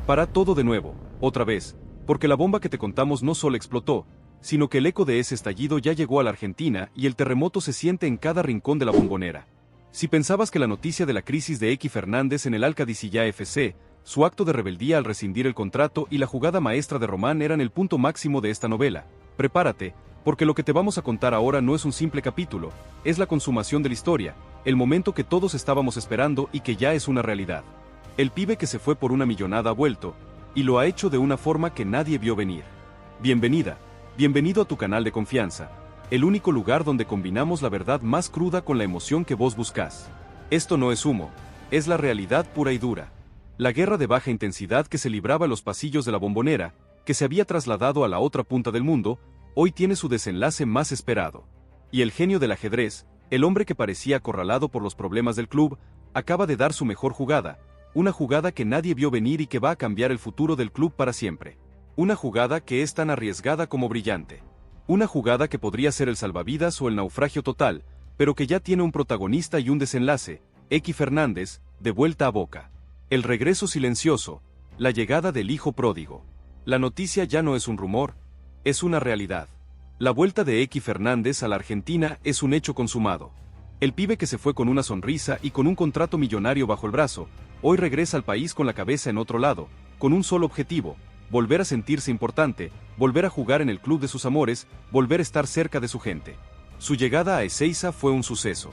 Para todo de nuevo, otra vez, porque la bomba que te contamos no solo explotó, sino que el eco de ese estallido ya llegó a la Argentina y el terremoto se siente en cada rincón de la Bombonera. Si pensabas que la noticia de la crisis de Eky Fernández en el Alcadicillá FC, su acto de rebeldía al rescindir el contrato y la jugada maestra de Román eran el punto máximo de esta novela, prepárate, porque lo que te vamos a contar ahora no es un simple capítulo, es la consumación de la historia, el momento que todos estábamos esperando y que ya es una realidad. El pibe que se fue por una millonada ha vuelto, y lo ha hecho de una forma que nadie vio venir. Bienvenida, bienvenido a tu canal de confianza, el único lugar donde combinamos la verdad más cruda con la emoción que vos buscás. Esto no es humo, es la realidad pura y dura. La guerra de baja intensidad que se libraba en los pasillos de la Bombonera, que se había trasladado a la otra punta del mundo, hoy tiene su desenlace más esperado. Y el genio del ajedrez, el hombre que parecía acorralado por los problemas del club, acaba de dar su mejor jugada, una jugada que nadie vio venir y que va a cambiar el futuro del club para siempre. Una jugada que es tan arriesgada como brillante. Una jugada que podría ser el salvavidas o el naufragio total, pero que ya tiene un protagonista y un desenlace, Eky Fernández, de vuelta a Boca. El regreso silencioso, la llegada del hijo pródigo. La noticia ya no es un rumor, es una realidad. La vuelta de Eky Fernández a la Argentina es un hecho consumado. El pibe que se fue con una sonrisa y con un contrato millonario bajo el brazo, hoy regresa al país con la cabeza en otro lado, con un solo objetivo: volver a sentirse importante, volver a jugar en el club de sus amores, volver a estar cerca de su gente. Su llegada a Ezeiza fue un suceso.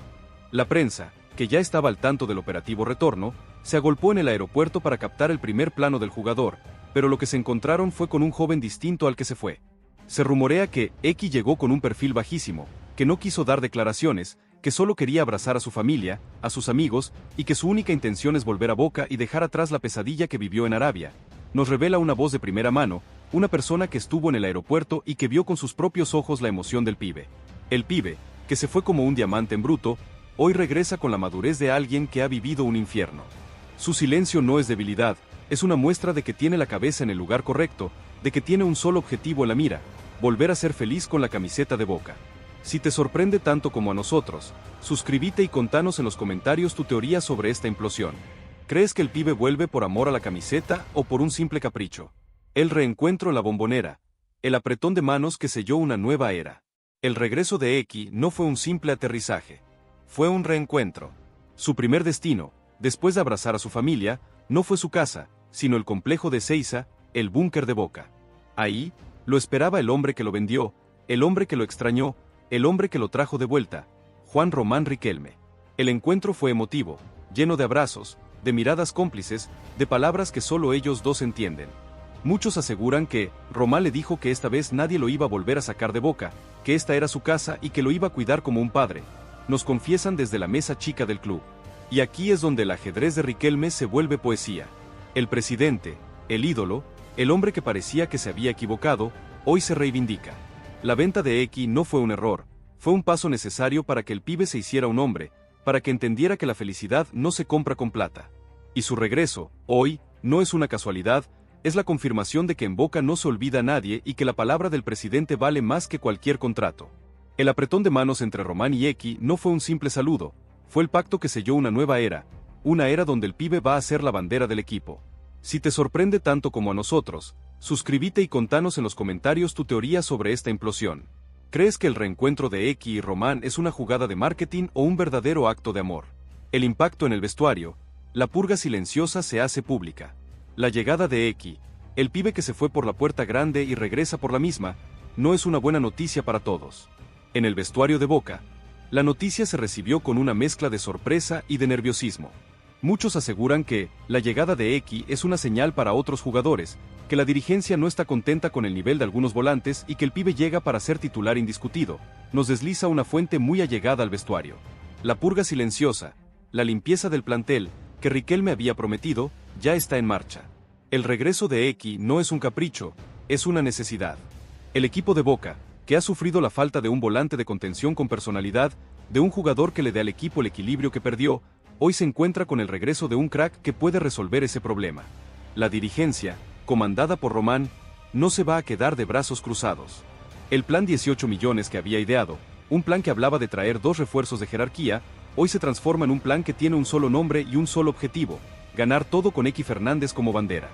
La prensa, que ya estaba al tanto del operativo retorno, se agolpó en el aeropuerto para captar el primer plano del jugador, pero lo que se encontraron fue con un joven distinto al que se fue. Se rumorea que Eky llegó con un perfil bajísimo, que no quiso dar declaraciones, que solo quería abrazar a su familia, a sus amigos, y que su única intención es volver a Boca y dejar atrás la pesadilla que vivió en Arabia. Nos revela una voz de primera mano, una persona que estuvo en el aeropuerto y que vio con sus propios ojos la emoción del pibe. El pibe, que se fue como un diamante en bruto, hoy regresa con la madurez de alguien que ha vivido un infierno. Su silencio no es debilidad, es una muestra de que tiene la cabeza en el lugar correcto, de que tiene un solo objetivo en la mira: volver a ser feliz con la camiseta de Boca. Si te sorprende tanto como a nosotros, suscríbete y contanos en los comentarios tu teoría sobre esta implosión. ¿Crees que el pibe vuelve por amor a la camiseta o por un simple capricho? El reencuentro en la Bombonera, el apretón de manos que selló una nueva era. El regreso de Eky no fue un simple aterrizaje, fue un reencuentro. Su primer destino, después de abrazar a su familia, no fue su casa, sino el complejo de Ezeiza, el búnker de Boca. Ahí, lo esperaba el hombre que lo vendió, el hombre que lo extrañó, el hombre que lo trajo de vuelta, Juan Román Riquelme. El encuentro fue emotivo, lleno de abrazos, de miradas cómplices, de palabras que solo ellos dos entienden. Muchos aseguran que Román le dijo que esta vez nadie lo iba a volver a sacar de Boca, que esta era su casa y que lo iba a cuidar como un padre. Nos confiesan desde la mesa chica del club. Y aquí es donde el ajedrez de Riquelme se vuelve poesía. El presidente, el ídolo, el hombre que parecía que se había equivocado, hoy se reivindica. La venta de Eky no fue un error, fue un paso necesario para que el pibe se hiciera un hombre, para que entendiera que la felicidad no se compra con plata. Y su regreso, hoy, no es una casualidad, es la confirmación de que en Boca no se olvida a nadie y que la palabra del presidente vale más que cualquier contrato. El apretón de manos entre Román y Eky no fue un simple saludo, fue el pacto que selló una nueva era, una era donde el pibe va a ser la bandera del equipo. Si te sorprende tanto como a nosotros, suscríbete y contanos en los comentarios tu teoría sobre esta implosión. ¿Crees que el reencuentro de Eky y Román es una jugada de marketing o un verdadero acto de amor? El impacto en el vestuario, la purga silenciosa se hace pública. La llegada de Eky, el pibe que se fue por la puerta grande y regresa por la misma, no es una buena noticia para todos. En el vestuario de Boca, la noticia se recibió con una mezcla de sorpresa y de nerviosismo. Muchos aseguran que la llegada de Eky es una señal para otros jugadores, que la dirigencia no está contenta con el nivel de algunos volantes y que el pibe llega para ser titular indiscutido, nos desliza una fuente muy allegada al vestuario. La purga silenciosa, la limpieza del plantel, que Riquelme había prometido, ya está en marcha. El regreso de Eky no es un capricho, es una necesidad. El equipo de Boca, que ha sufrido la falta de un volante de contención con personalidad, de un jugador que le dé al equipo el equilibrio que perdió, hoy se encuentra con el regreso de un crack que puede resolver ese problema. La dirigencia, comandada por Román, no se va a quedar de brazos cruzados. El plan 18 millones que había ideado, un plan que hablaba de traer 2 refuerzos de jerarquía, hoy se transforma en un plan que tiene un solo nombre y un solo objetivo: ganar todo con Eky Fernández como bandera.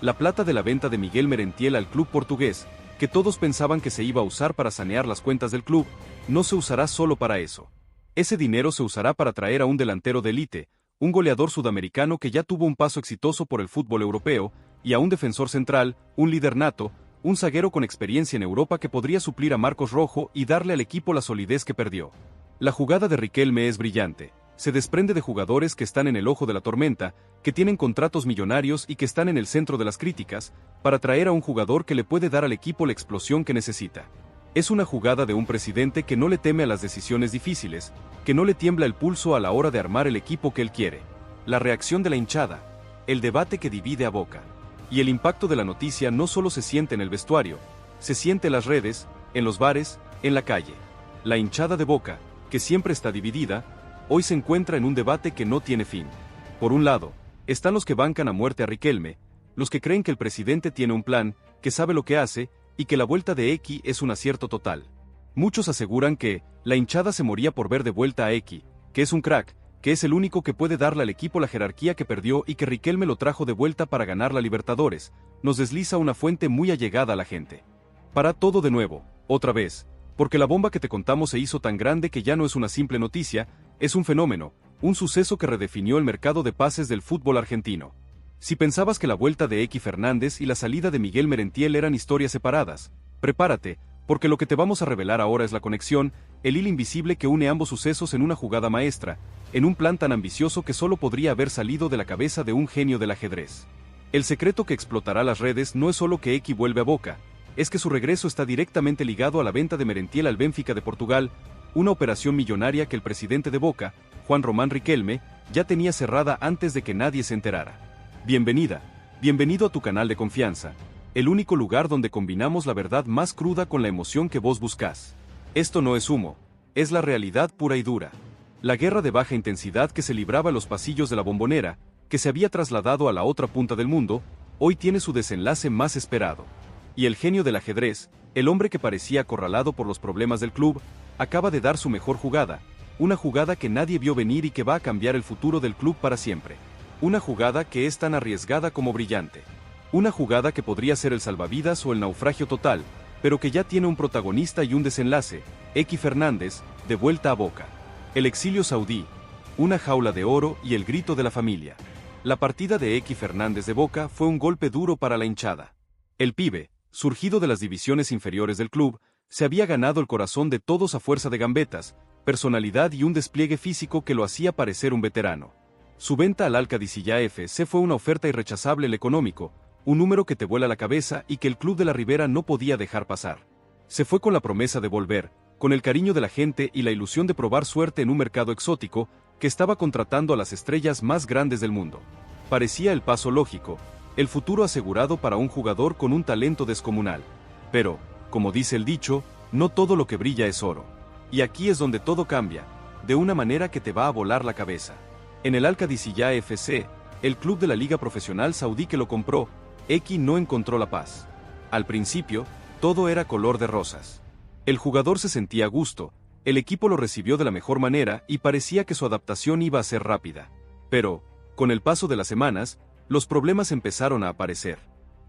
La plata de la venta de Miguel Merentiel al club portugués, que todos pensaban que se iba a usar para sanear las cuentas del club, no se usará solo para eso. Ese dinero se usará para traer a un delantero de élite, un goleador sudamericano que ya tuvo un paso exitoso por el fútbol europeo, y a un defensor central, un líder nato, un zaguero con experiencia en Europa que podría suplir a Marcos Rojo y darle al equipo la solidez que perdió. La jugada de Riquelme es brillante. Se desprende de jugadores que están en el ojo de la tormenta, que tienen contratos millonarios y que están en el centro de las críticas, para traer a un jugador que le puede dar al equipo la explosión que necesita. Es una jugada de un presidente que no le teme a las decisiones difíciles, que no le tiembla el pulso a la hora de armar el equipo que él quiere. La reacción de la hinchada, el debate que divide a Boca. Y el impacto de la noticia no solo se siente en el vestuario, se siente en las redes, en los bares, en la calle. La hinchada de Boca, que siempre está dividida, hoy se encuentra en un debate que no tiene fin. Por un lado, están los que bancan a muerte a Riquelme, los que creen que el presidente tiene un plan, que sabe lo que hace, y que la vuelta de X es un acierto total. Muchos aseguran que la hinchada se moría por ver de vuelta a X, que es un crack, que es el único que puede darle al equipo la jerarquía que perdió y que Riquelme lo trajo de vuelta para ganar la Libertadores, nos desliza una fuente muy allegada a la gente. Para todo de nuevo, otra vez, porque la bomba que te contamos se hizo tan grande que ya no es una simple noticia, es un fenómeno, un suceso que redefinió el mercado de pases del fútbol argentino. Si pensabas que la vuelta de X Fernández y la salida de Miguel Merentiel eran historias separadas, prepárate, porque lo que te vamos a revelar ahora es la conexión, el hilo invisible que une ambos sucesos en una jugada maestra, en un plan tan ambicioso que solo podría haber salido de la cabeza de un genio del ajedrez. El secreto que explotará las redes no es solo que X vuelve a Boca, es que su regreso está directamente ligado a la venta de Merentiel al Benfica de Portugal, una operación millonaria que el presidente de Boca, Juan Román Riquelme, ya tenía cerrada antes de que nadie se enterara. Bienvenida, bienvenido a tu canal de confianza, el único lugar donde combinamos la verdad más cruda con la emoción que vos buscás. Esto no es humo, es la realidad pura y dura. La guerra de baja intensidad que se libraba en los pasillos de la Bombonera, que se había trasladado a la otra punta del mundo, hoy tiene su desenlace más esperado. Y el genio del ajedrez, el hombre que parecía acorralado por los problemas del club, acaba de dar su mejor jugada, una jugada que nadie vio venir y que va a cambiar el futuro del club para siempre. Una jugada que es tan arriesgada como brillante. Una jugada que podría ser el salvavidas o el naufragio total, pero que ya tiene un protagonista y un desenlace, X Fernández, de vuelta a Boca. El exilio saudí, una jaula de oro y el grito de la familia. La partida de X Fernández de Boca fue un golpe duro para la hinchada. El pibe, surgido de las divisiones inferiores del club, se había ganado el corazón de todos a fuerza de gambetas, personalidad y un despliegue físico que lo hacía parecer un veterano. Su venta al Al-Qadisiyah FC fue una oferta irrechazable el económico, un número que te vuela la cabeza y que el club de la Ribera no podía dejar pasar. Se fue con la promesa de volver, con el cariño de la gente y la ilusión de probar suerte en un mercado exótico, que estaba contratando a las estrellas más grandes del mundo. Parecía el paso lógico, el futuro asegurado para un jugador con un talento descomunal. Pero, como dice el dicho, no todo lo que brilla es oro. Y aquí es donde todo cambia, de una manera que te va a volar la cabeza. En el Al-Qadisiyah FC, el club de la liga profesional saudí que lo compró, X no encontró la paz. Al principio, todo era color de rosas. El jugador se sentía a gusto, el equipo lo recibió de la mejor manera y parecía que su adaptación iba a ser rápida. Pero, con el paso de las semanas, los problemas empezaron a aparecer.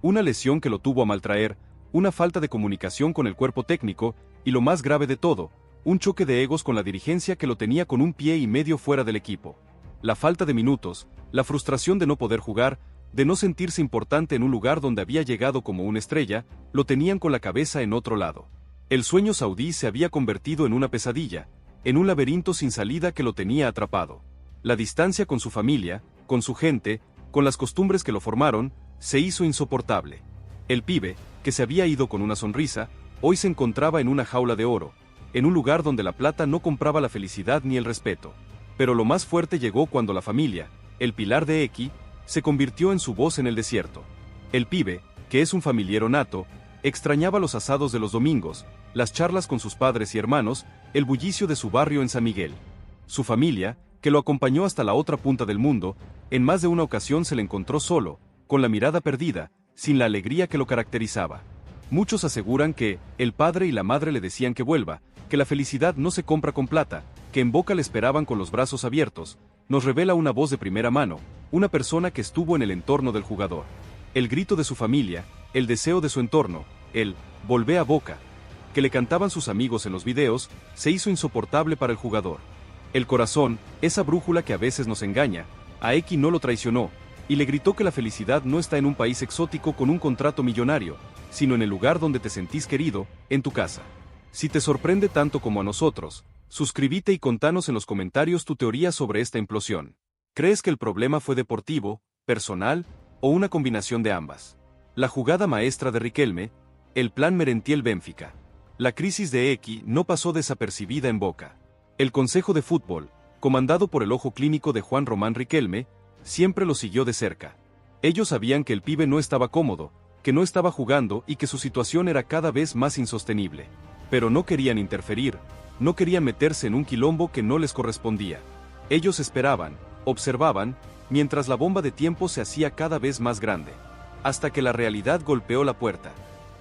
Una lesión que lo tuvo a maltraer, una falta de comunicación con el cuerpo técnico, y lo más grave de todo, un choque de egos con la dirigencia que lo tenía con un pie y medio fuera del equipo. La falta de minutos, la frustración de no poder jugar, de no sentirse importante en un lugar donde había llegado como una estrella, lo tenían con la cabeza en otro lado. El sueño saudí se había convertido en una pesadilla, en un laberinto sin salida que lo tenía atrapado. La distancia con su familia, con su gente, con las costumbres que lo formaron, se hizo insoportable. El pibe, que se había ido con una sonrisa, hoy se encontraba en una jaula de oro, en un lugar donde la plata no compraba la felicidad ni el respeto. Pero lo más fuerte llegó cuando la familia, el pilar de X, se convirtió en su voz en el desierto. El pibe, que es un familiero nato, extrañaba los asados de los domingos, las charlas con sus padres y hermanos, el bullicio de su barrio en San Miguel. Su familia, que lo acompañó hasta la otra punta del mundo, en más de una ocasión se le encontró solo, con la mirada perdida, sin la alegría que lo caracterizaba. Muchos aseguran que el padre y la madre le decían que vuelva, que la felicidad no se compra con plata, que en Boca le esperaban con los brazos abiertos, nos revela una voz de primera mano, una persona que estuvo en el entorno del jugador. El grito de su familia, el deseo de su entorno, el «volvé a Boca», que le cantaban sus amigos en los videos, se hizo insoportable para el jugador. El corazón, esa brújula que a veces nos engaña, a X no lo traicionó, y le gritó que la felicidad no está en un país exótico con un contrato millonario, sino en el lugar donde te sentís querido, en tu casa. Si te sorprende tanto como a nosotros, suscríbete y contanos en los comentarios tu teoría sobre esta implosión. ¿Crees que el problema fue deportivo, personal, o una combinación de ambas? La jugada maestra de Riquelme, el plan Merentiel-Benfica. La crisis de X no pasó desapercibida en Boca. El Consejo de Fútbol, comandado por el ojo clínico de Juan Román Riquelme, siempre lo siguió de cerca. Ellos sabían que el pibe no estaba cómodo, que no estaba jugando y que su situación era cada vez más insostenible. Pero no querían interferir, no querían meterse en un quilombo que no les correspondía. Ellos esperaban, observaban, mientras la bomba de tiempo se hacía cada vez más grande. Hasta que la realidad golpeó la puerta.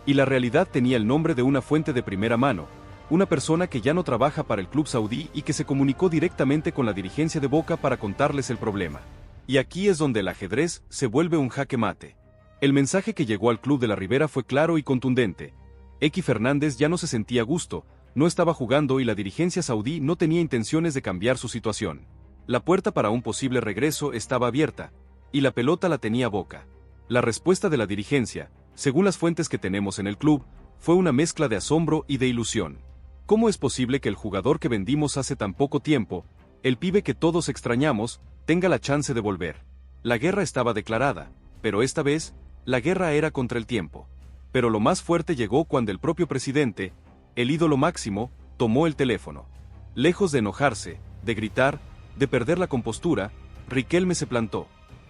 Y la realidad tenía el nombre de una fuente de primera mano, una persona que ya no trabaja para el club saudí y que se comunicó directamente con la dirigencia de Boca para contarles el problema. Y aquí es donde el ajedrez se vuelve un jaque mate. El mensaje que llegó al club de la Ribera fue claro y contundente. X Fernández ya no se sentía a gusto, no estaba jugando y la dirigencia saudí no tenía intenciones de cambiar su situación. La puerta para un posible regreso estaba abierta, y la pelota la tenía Boca. La respuesta de la dirigencia, según las fuentes que tenemos en el club, fue una mezcla de asombro y de ilusión. ¿Cómo es posible que el jugador que vendimos hace tan poco tiempo, el pibe que todos extrañamos, tenga la chance de volver? La guerra estaba declarada, pero esta vez, la guerra era contra el tiempo. Pero lo más fuerte llegó cuando el propio presidente, el ídolo máximo, tomó el teléfono. Lejos de enojarse, de gritar, de perder la compostura, Riquelme se plantó.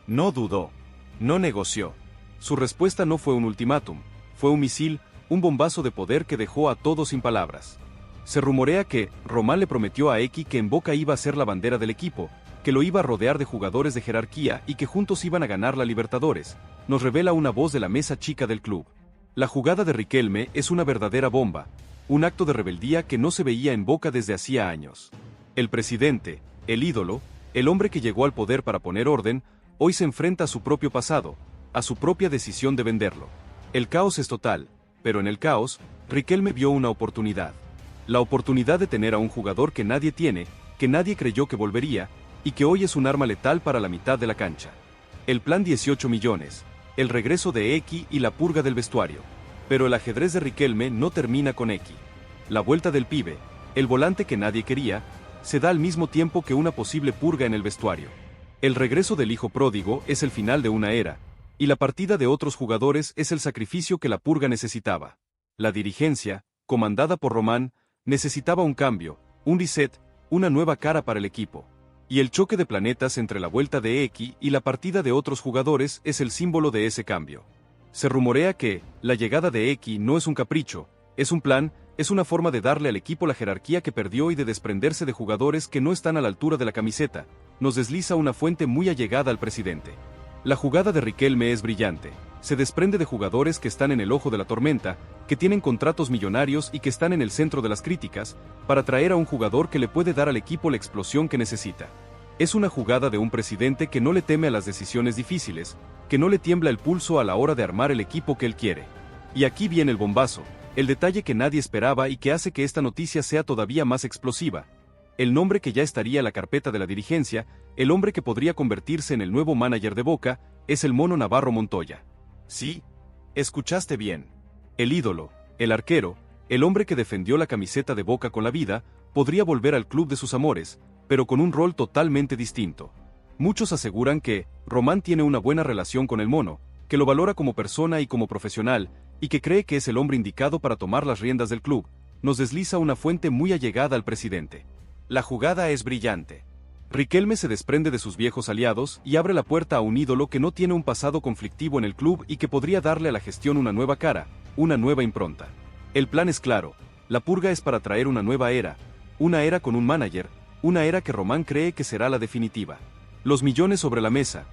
No dudó. No negoció. Su respuesta no fue un ultimátum, fue un misil, un bombazo de poder que dejó a todos sin palabras. Se rumorea que Román le prometió a X que en Boca iba a ser la bandera del equipo, que lo iba a rodear de jugadores de jerarquía y que juntos iban a ganar la Libertadores, nos revela una voz de la mesa chica del club. La jugada de Riquelme es una verdadera bomba, un acto de rebeldía que no se veía en Boca desde hacía años. El presidente, el ídolo, el hombre que llegó al poder para poner orden, hoy se enfrenta a su propio pasado, a su propia decisión de venderlo. El caos es total, pero en el caos, Riquelme vio una oportunidad. La oportunidad de tener a un jugador que nadie tiene, que nadie creyó que volvería, y que hoy es un arma letal para la mitad de la cancha. El plan 18 millones, el regreso de X y la purga del vestuario. Pero el ajedrez de Riquelme no termina con X. La vuelta del pibe, el volante que nadie quería, se da al mismo tiempo que una posible purga en el vestuario. El regreso del hijo pródigo es el final de una era, y la partida de otros jugadores es el sacrificio que la purga necesitaba. La dirigencia, comandada por Román, necesitaba un cambio, un reset, una nueva cara para el equipo. Y el choque de planetas entre la vuelta de X y la partida de otros jugadores es el símbolo de ese cambio. Se rumorea que la llegada de X no es un capricho, es un plan, es una forma de darle al equipo la jerarquía que perdió y de desprenderse de jugadores que no están a la altura de la camiseta, nos desliza una fuente muy allegada al presidente. La jugada de Riquelme es brillante. Se desprende de jugadores que están en el ojo de la tormenta, que tienen contratos millonarios y que están en el centro de las críticas, para traer a un jugador que le puede dar al equipo la explosión que necesita. Es una jugada de un presidente que no le teme a las decisiones difíciles, que no le tiembla el pulso a la hora de armar el equipo que él quiere. Y aquí viene el bombazo, el detalle que nadie esperaba y que hace que esta noticia sea todavía más explosiva. El nombre que ya estaría en la carpeta de la dirigencia, el hombre que podría convertirse en el nuevo manager de Boca, es el Mono Navarro Montoya. Sí, escuchaste bien. El ídolo, el arquero, el hombre que defendió la camiseta de Boca con la vida, podría volver al club de sus amores, pero con un rol totalmente distinto. Muchos aseguran que Román tiene una buena relación con el Mono, que lo valora como persona y como profesional, y que cree que es el hombre indicado para tomar las riendas del club, nos desliza una fuente muy allegada al presidente. La jugada es brillante. Riquelme se desprende de sus viejos aliados y abre la puerta a un ídolo que no tiene un pasado conflictivo en el club y que podría darle a la gestión una nueva cara, una nueva impronta. El plan es claro, la purga es para traer una nueva era, una era con un manager, una era que Román cree que será la definitiva. Los millones sobre la mesa,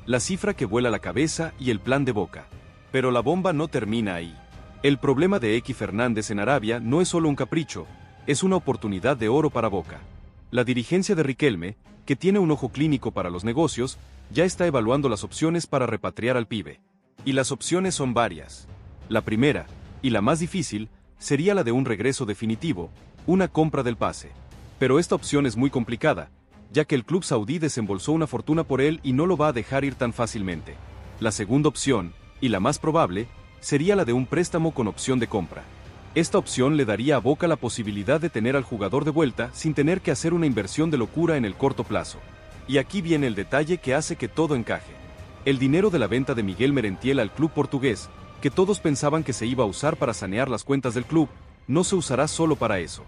la cifra que vuela la cabeza y el plan de Boca. Pero la bomba no termina ahí. El problema de X Fernández en Arabia no es solo un capricho, es una oportunidad de oro para Boca. La dirigencia de Riquelme, que tiene un ojo clínico para los negocios, ya está evaluando las opciones para repatriar al pibe. Y las opciones son varias. La primera, y la más difícil, sería la de un regreso definitivo, una compra del pase. Pero esta opción es muy complicada, ya que el club saudí desembolsó una fortuna por él y no lo va a dejar ir tan fácilmente. La segunda opción, y la más probable, sería la de un préstamo con opción de compra. Esta opción le daría a Boca la posibilidad de tener al jugador de vuelta sin tener que hacer una inversión de locura en el corto plazo. Y aquí viene el detalle que hace que todo encaje. El dinero de la venta de Miguel Merentiel al club portugués, que todos pensaban que se iba a usar para sanear las cuentas del club, no se usará solo para eso.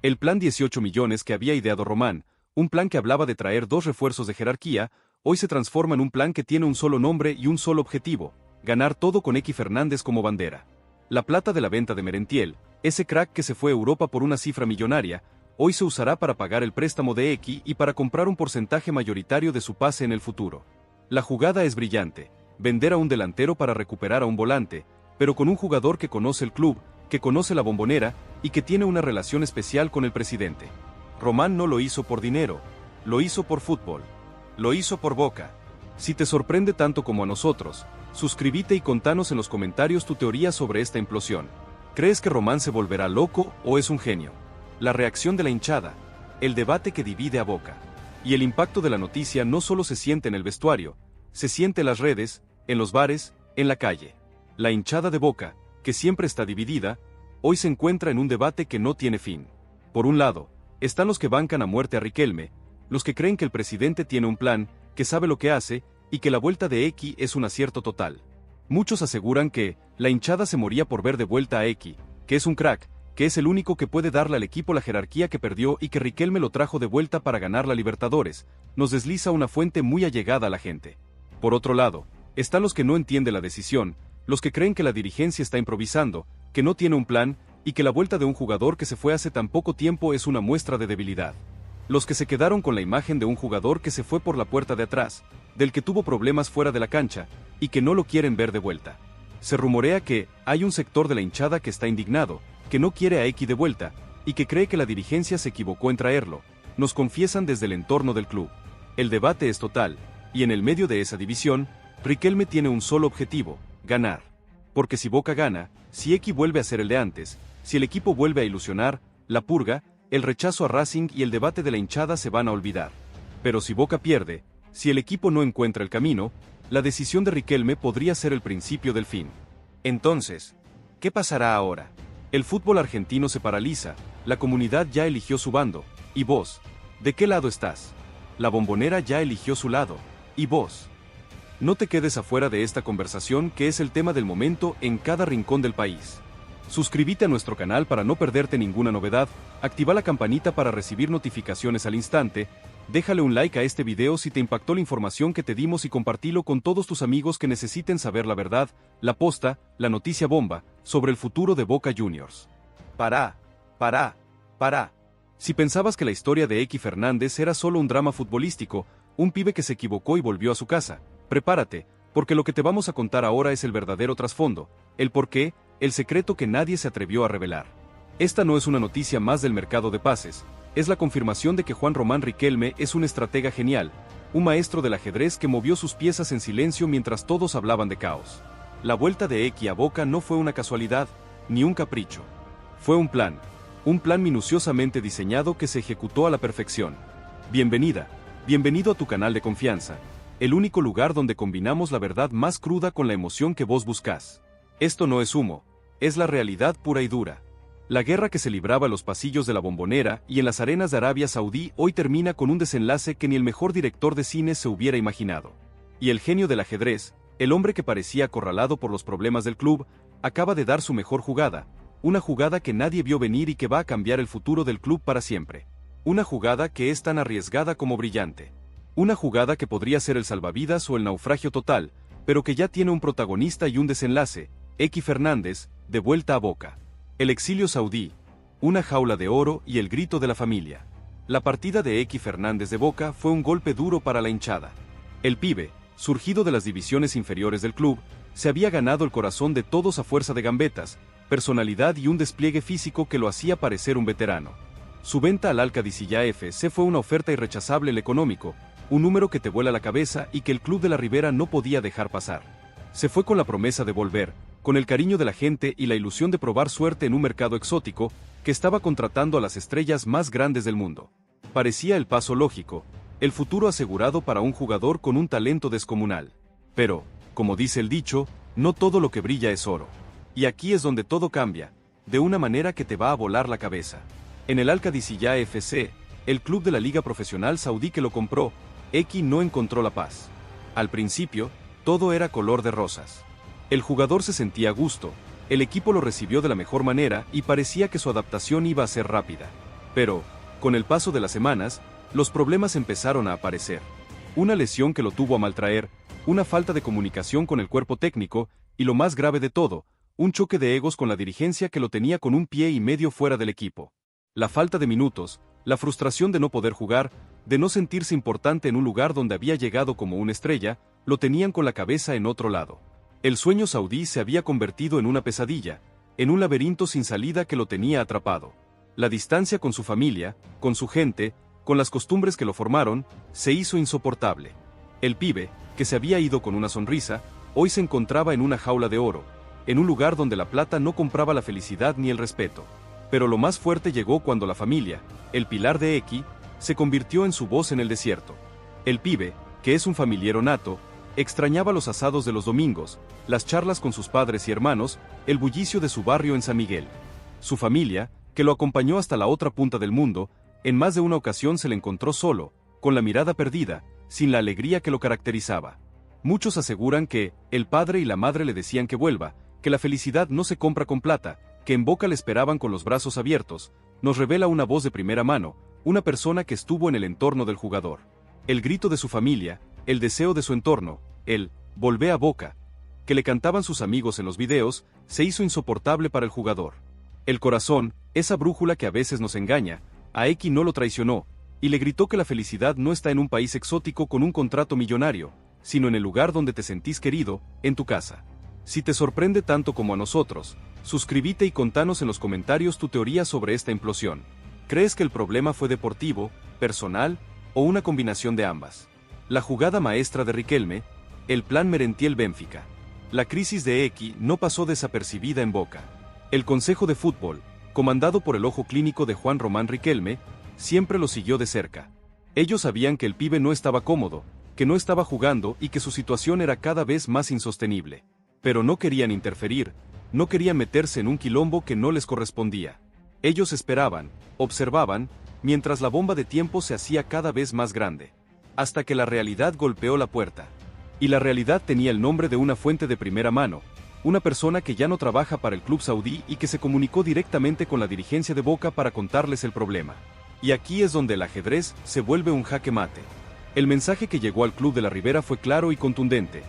El plan 18 millones que había ideado Román, un plan que hablaba de traer 2 refuerzos de jerarquía, hoy se transforma en un plan que tiene un solo nombre y un solo objetivo: ganar todo con Eky Fernández como bandera. La plata de la venta de Merentiel, ese crack que se fue a Europa por una cifra millonaria, hoy se usará para pagar el préstamo de Eky y para comprar un porcentaje mayoritario de su pase en el futuro. La jugada es brillante: vender a un delantero para recuperar a un volante, pero con un jugador que conoce el club, que conoce la Bombonera y que tiene una relación especial con el presidente. Román no lo hizo por dinero, lo hizo por fútbol, lo hizo por Boca. Si te sorprende tanto como a nosotros, suscríbete y contanos en los comentarios tu teoría sobre esta implosión. ¿Crees que Román se volverá loco o es un genio? La reacción de la hinchada, el debate que divide a Boca. Y el impacto de la noticia no solo se siente en el vestuario, se siente en las redes, en los bares, en la calle. La hinchada de Boca, que siempre está dividida, hoy se encuentra en un debate que no tiene fin. Por un lado, están los que bancan a muerte a Riquelme, los que creen que el presidente tiene un plan, que sabe lo que hace, y que la vuelta de Eky es un acierto total. Muchos aseguran que la hinchada se moría por ver de vuelta a Eky, que es un crack, que es el único que puede darle al equipo la jerarquía que perdió y que Riquelme lo trajo de vuelta para ganar la Libertadores, nos desliza una fuente muy allegada a la gente. Por otro lado, están los que no entienden la decisión, los que creen que la dirigencia está improvisando, que no tiene un plan, y que la vuelta de un jugador que se fue hace tan poco tiempo es una muestra de debilidad. Los que se quedaron con la imagen de un jugador que se fue por la puerta de atrás, del que tuvo problemas fuera de la cancha, y que no lo quieren ver de vuelta. Se rumorea que hay un sector de la hinchada que está indignado, que no quiere a Eky de vuelta, y que cree que la dirigencia se equivocó en traerlo, nos confiesan desde el entorno del club. El debate es total, y en el medio de esa división, Riquelme tiene un solo objetivo: ganar. Porque si Boca gana, si Eky vuelve a ser el de antes, si el equipo vuelve a ilusionar, la purga, el rechazo a Racing y el debate de la hinchada se van a olvidar. Pero si Boca pierde, si el equipo no encuentra el camino, la decisión de Riquelme podría ser el principio del fin. Entonces, ¿qué pasará ahora? El fútbol argentino se paraliza, la comunidad ya eligió su bando, ¿y vos? ¿De qué lado estás? La Bombonera ya eligió su lado, ¿y vos? No te quedes afuera de esta conversación, que es el tema del momento en cada rincón del país. Suscríbete a nuestro canal para no perderte ninguna novedad, activa la campanita para recibir notificaciones al instante, déjale un like a este video si te impactó la información que te dimos y compartilo con todos tus amigos que necesiten saber la verdad, la posta, la noticia bomba, sobre el futuro de Boca Juniors. Pará. Si pensabas que la historia de Eky Fernández era solo un drama futbolístico, un pibe que se equivocó y volvió a su casa, prepárate, porque lo que te vamos a contar ahora es el verdadero trasfondo, el porqué, el secreto que nadie se atrevió a revelar. Esta no es una noticia más del mercado de pases, es la confirmación de que Juan Román Riquelme es un estratega genial, un maestro del ajedrez que movió sus piezas en silencio mientras todos hablaban de caos. La vuelta de Eky a Boca no fue una casualidad, ni un capricho. Fue un plan minuciosamente diseñado que se ejecutó a la perfección. Bienvenido a tu canal de confianza, el único lugar donde combinamos la verdad más cruda con la emoción que vos buscás. Esto no es humo, es la realidad pura y dura. La guerra que se libraba en los pasillos de la Bombonera y en las arenas de Arabia Saudí hoy termina con un desenlace que ni el mejor director de cine se hubiera imaginado. Y el genio del ajedrez, el hombre que parecía acorralado por los problemas del club, acaba de dar su mejor jugada, una jugada que nadie vio venir y que va a cambiar el futuro del club para siempre. Una jugada que es tan arriesgada como brillante. Una jugada que podría ser el salvavidas o el naufragio total, pero que ya tiene un protagonista y un desenlace: Eky Fernández, de vuelta a Boca. El exilio saudí, una jaula de oro y el grito de la familia. La partida de Eky Fernández de Boca fue un golpe duro para la hinchada. El pibe, surgido de las divisiones inferiores del club, se había ganado el corazón de todos a fuerza de gambetas, personalidad y un despliegue físico que lo hacía parecer un veterano. Su venta al Al-Qadisiyah FC fue una oferta irrechazable en económico, un número que te vuela la cabeza y que el club de la Ribera no podía dejar pasar. Se fue con la promesa de volver, con el cariño de la gente y la ilusión de probar suerte en un mercado exótico que estaba contratando a las estrellas más grandes del mundo. Parecía el paso lógico, el futuro asegurado para un jugador con un talento descomunal. Pero, como dice el dicho, no todo lo que brilla es oro. Y aquí es donde todo cambia, de una manera que te va a volar la cabeza. En el Al-Qadisiyah FC, el club de la liga profesional saudí que lo compró, Eki no encontró la paz. Al principio, todo era color de rosas. El jugador se sentía a gusto, el equipo lo recibió de la mejor manera y parecía que su adaptación iba a ser rápida. Pero, con el paso de las semanas, los problemas empezaron a aparecer. Una lesión que lo tuvo a maltraer, una falta de comunicación con el cuerpo técnico, y lo más grave de todo, un choque de egos con la dirigencia que lo tenía con un pie y medio fuera del equipo. La falta de minutos, la frustración de no poder jugar, de no sentirse importante en un lugar donde había llegado como una estrella, lo tenían con la cabeza en otro lado. El sueño saudí se había convertido en una pesadilla, en un laberinto sin salida que lo tenía atrapado. La distancia con su familia, con su gente, con las costumbres que lo formaron, se hizo insoportable. El pibe, que se había ido con una sonrisa, hoy se encontraba en una jaula de oro, en un lugar donde la plata no compraba la felicidad ni el respeto. Pero lo más fuerte llegó cuando la familia, el pilar de Eki, se convirtió en su voz en el desierto. El pibe, que es un familiero nato, extrañaba los asados de los domingos, las charlas con sus padres y hermanos, el bullicio de su barrio en San Miguel. Su familia, que lo acompañó hasta la otra punta del mundo, en más de una ocasión se le encontró solo, con la mirada perdida, sin la alegría que lo caracterizaba. Muchos aseguran que el padre y la madre le decían que vuelva, que la felicidad no se compra con plata, que en Boca le esperaban con los brazos abiertos, nos revela una voz de primera mano, una persona que estuvo en el entorno del jugador. El grito de su familia, el deseo de su entorno, el «volvé a Boca», que le cantaban sus amigos en los videos, se hizo insoportable para el jugador. El corazón, esa brújula que a veces nos engaña, a Eki no lo traicionó, y le gritó que la felicidad no está en un país exótico con un contrato millonario, sino en el lugar donde te sentís querido, en tu casa. Si te sorprende tanto como a nosotros, suscríbete y contanos en los comentarios tu teoría sobre esta implosión. ¿Crees que el problema fue deportivo, personal, o una combinación de ambas? La jugada maestra de Riquelme, el plan Merentiel-Benfica. La crisis de Eki no pasó desapercibida en Boca. El Consejo de Fútbol, comandado por el ojo clínico de Juan Román Riquelme, siempre lo siguió de cerca. Ellos sabían que el pibe no estaba cómodo, que no estaba jugando y que su situación era cada vez más insostenible. Pero no querían interferir, no querían meterse en un quilombo que no les correspondía. Ellos esperaban, observaban, mientras la bomba de tiempo se hacía cada vez más grande. Hasta que la realidad golpeó la puerta. Y la realidad tenía el nombre de una fuente de primera mano, una persona que ya no trabaja para el club saudí y que se comunicó directamente con la dirigencia de Boca para contarles el problema. Y aquí es donde el ajedrez se vuelve un jaque mate. El mensaje que llegó al club de la Ribera fue claro y contundente.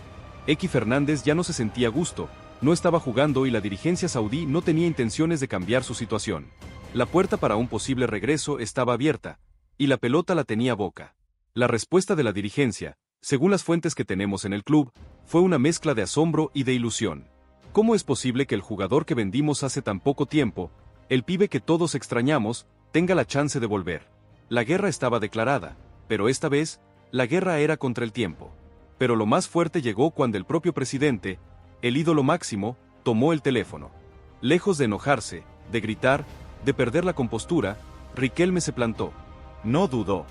Eki Fernández ya no se sentía a gusto, no estaba jugando y la dirigencia saudí no tenía intenciones de cambiar su situación. La puerta para un posible regreso estaba abierta, y la pelota la tenía Boca. La respuesta de la dirigencia, según las fuentes que tenemos en el club, fue una mezcla de asombro y de ilusión. ¿Cómo es posible que el jugador que vendimos hace tan poco tiempo, el pibe que todos extrañamos, tenga la chance de volver? La guerra estaba declarada, pero esta vez, la guerra era contra el tiempo. Pero lo más fuerte llegó cuando el propio presidente, el ídolo máximo, tomó el teléfono. Lejos de enojarse, de gritar, de perder la compostura, Riquelme se plantó. No dudó.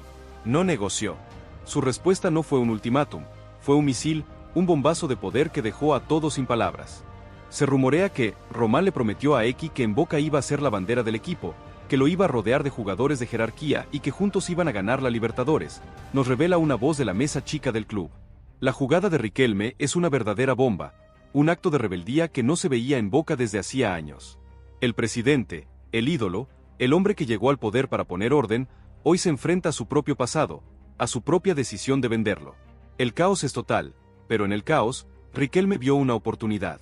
No negoció. Su respuesta no fue un ultimátum, fue un misil, un bombazo de poder que dejó a todos sin palabras. Se rumorea que Román le prometió a Eki que en Boca iba a ser la bandera del equipo, que lo iba a rodear de jugadores de jerarquía y que juntos iban a ganar la Libertadores, nos revela una voz de la mesa chica del club. La jugada de Riquelme es una verdadera bomba, un acto de rebeldía que no se veía en Boca desde hacía años. El presidente, el ídolo, el hombre que llegó al poder para poner orden, hoy se enfrenta a su propio pasado, a su propia decisión de venderlo. El caos es total, pero en el caos, Riquelme vio una oportunidad.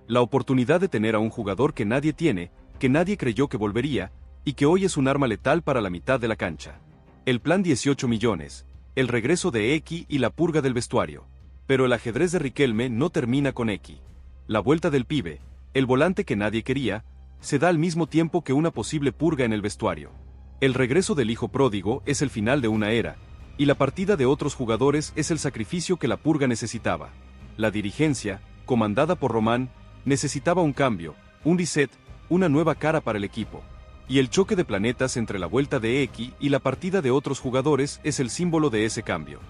La oportunidad de tener a un jugador que nadie tiene, que nadie creyó que volvería, y que hoy es un arma letal para la mitad de la cancha. El plan 18 millones, el regreso de Eki y la purga del vestuario. Pero el ajedrez de Riquelme no termina con Eki. La vuelta del pibe, el volante que nadie quería, se da al mismo tiempo que una posible purga en el vestuario. El regreso del hijo pródigo es el final de una era, y la partida de otros jugadores es el sacrificio que la purga necesitaba. La dirigencia, comandada por Román, necesitaba un cambio, un reset, una nueva cara para el equipo. Y el choque de planetas entre la vuelta de X y la partida de otros jugadores es el símbolo de ese cambio.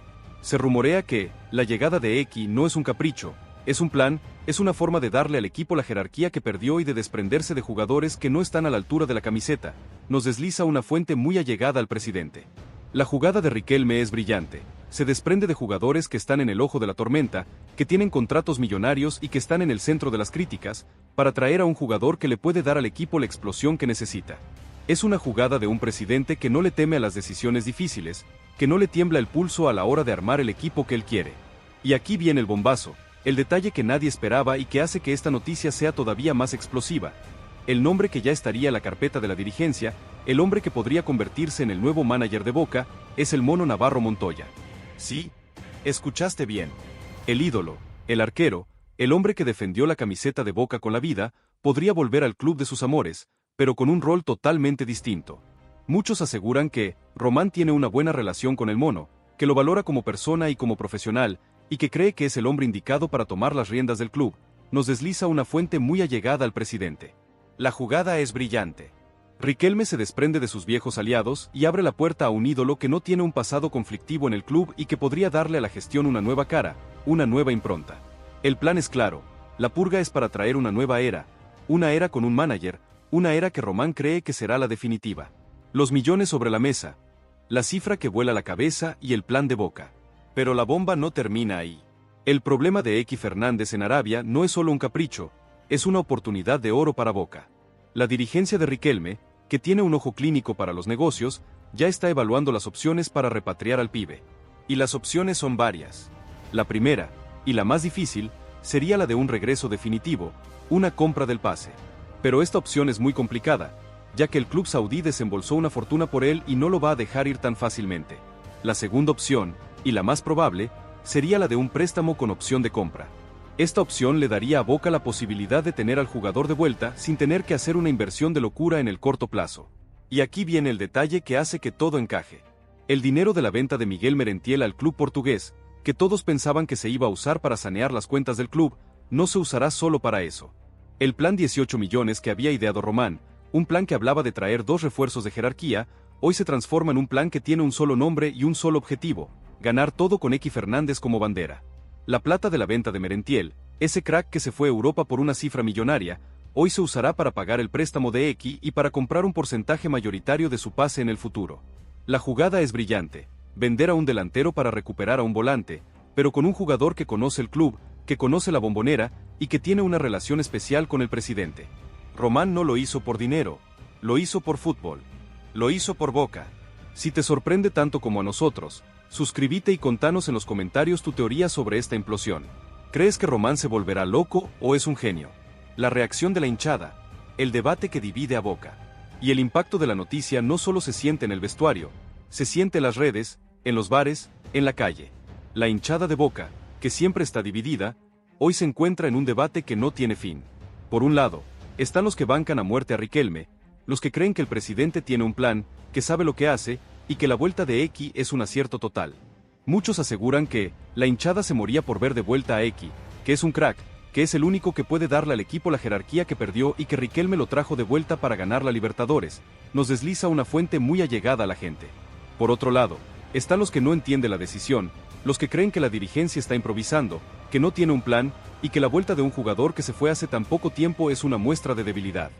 Se rumorea que la llegada de X no es un capricho, es un plan, es una forma de darle al equipo la jerarquía que perdió y de desprenderse de jugadores que no están a la altura de la camiseta, nos desliza una fuente muy allegada al presidente. La jugada de Riquelme es brillante, se desprende de jugadores que están en el ojo de la tormenta, que tienen contratos millonarios y que están en el centro de las críticas, para traer a un jugador que le puede dar al equipo la explosión que necesita. Es una jugada de un presidente que no le teme a las decisiones difíciles, que no le tiembla el pulso a la hora de armar el equipo que él quiere. Y aquí viene el bombazo, el detalle que nadie esperaba y que hace que esta noticia sea todavía más explosiva. El nombre que ya estaría en la carpeta de la dirigencia, el hombre que podría convertirse en el nuevo manager de Boca, es el Mono Navarro Montoya. Sí, escuchaste bien. El ídolo, el arquero, el hombre que defendió la camiseta de Boca con la vida, podría volver al club de sus amores, pero con un rol totalmente distinto. Muchos aseguran que Román tiene una buena relación con el Mono, que lo valora como persona y como profesional, y que cree que es el hombre indicado para tomar las riendas del club, nos desliza una fuente muy allegada al presidente. La jugada es brillante. Riquelme se desprende de sus viejos aliados y abre la puerta a un ídolo que no tiene un pasado conflictivo en el club y que podría darle a la gestión una nueva cara, una nueva impronta. El plan es claro, la purga es para traer una nueva era, una era con un manager, una era que Román cree que será la definitiva. Los millones sobre la mesa, la cifra que vuela la cabeza y el plan de Boca. Pero la bomba no termina ahí. El problema de X Fernández en Arabia no es solo un capricho, es una oportunidad de oro para Boca. La dirigencia de Riquelme, que tiene un ojo clínico para los negocios, ya está evaluando las opciones para repatriar al pibe. Y las opciones son varias. La primera, y la más difícil, sería la de un regreso definitivo, una compra del pase. Pero esta opción es muy complicada, ya que el club saudí desembolsó una fortuna por él y no lo va a dejar ir tan fácilmente. La segunda opción, y la más probable, sería la de un préstamo con opción de compra. Esta opción le daría a Boca la posibilidad de tener al jugador de vuelta sin tener que hacer una inversión de locura en el corto plazo. Y aquí viene el detalle que hace que todo encaje. El dinero de la venta de Miguel Merentiel al club portugués, que todos pensaban que se iba a usar para sanear las cuentas del club, no se usará solo para eso. El plan 18 millones que había ideado Román, un plan que hablaba de traer 2 refuerzos de jerarquía, hoy se transforma en un plan que tiene un solo nombre y un solo objetivo: ganar todo con X Fernández como bandera. La plata de la venta de Merentiel, ese crack que se fue a Europa por una cifra millonaria, hoy se usará para pagar el préstamo de X y para comprar un porcentaje mayoritario de su pase en el futuro. La jugada es brillante, vender a un delantero para recuperar a un volante, pero con un jugador que conoce el club, que conoce la Bombonera y que tiene una relación especial con el presidente. Román no lo hizo por dinero, lo hizo por fútbol, lo hizo por Boca. Si te sorprende tanto como a nosotros, suscríbete y contanos en los comentarios tu teoría sobre esta implosión. ¿Crees que Román se volverá loco o es un genio? La reacción de la hinchada, el debate que divide a Boca. Y el impacto de la noticia no solo se siente en el vestuario, se siente en las redes, en los bares, en la calle. La hinchada de Boca, que siempre está dividida, hoy se encuentra en un debate que no tiene fin. Por un lado, están los que bancan a muerte a Riquelme, los que creen que el presidente tiene un plan, que sabe lo que hace, y que la vuelta de X es un acierto total. Muchos aseguran que la hinchada se moría por ver de vuelta a X, que es un crack, que es el único que puede darle al equipo la jerarquía que perdió y que Riquelme lo trajo de vuelta para ganar la Libertadores, nos desliza una fuente muy allegada a la gente. Por otro lado, están los que no entienden la decisión, los que creen que la dirigencia está improvisando, que no tiene un plan, y que la vuelta de un jugador que se fue hace tan poco tiempo es una muestra de debilidad.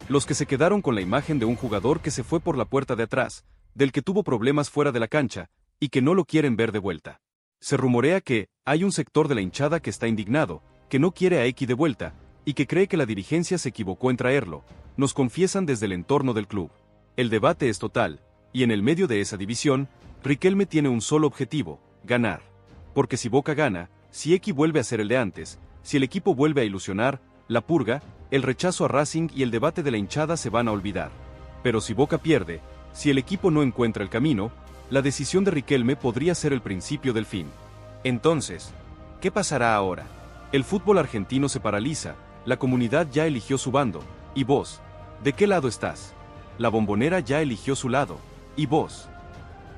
Los que se quedaron con la imagen de un jugador que se fue por la puerta de atrás, del que tuvo problemas fuera de la cancha, y que no lo quieren ver de vuelta. Se rumorea que hay un sector de la hinchada que está indignado, que no quiere a X de vuelta, y que cree que la dirigencia se equivocó en traerlo, nos confiesan desde el entorno del club. El debate es total, y en el medio de esa división, Riquelme tiene un solo objetivo: ganar. Porque si Boca gana, si X vuelve a ser el de antes, si el equipo vuelve a ilusionar, la purga, el rechazo a Racing y el debate de la hinchada se van a olvidar. Pero si Boca pierde, si el equipo no encuentra el camino, la decisión de Riquelme podría ser el principio del fin. Entonces, ¿qué pasará ahora? El fútbol argentino se paraliza, la comunidad ya eligió su bando, y vos, ¿de qué lado estás? La Bombonera ya eligió su lado, ¿y vos?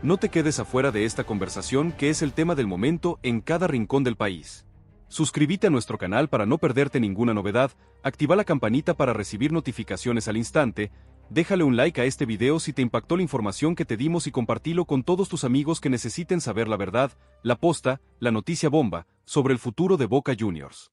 No te quedes afuera de esta conversación que es el tema del momento en cada rincón del país. Suscríbete a nuestro canal para no perderte ninguna novedad, activa la campanita para recibir notificaciones al instante, déjale un like a este video si te impactó la información que te dimos y compartilo con todos tus amigos que necesiten saber la verdad, la posta, la noticia bomba, sobre el futuro de Boca Juniors.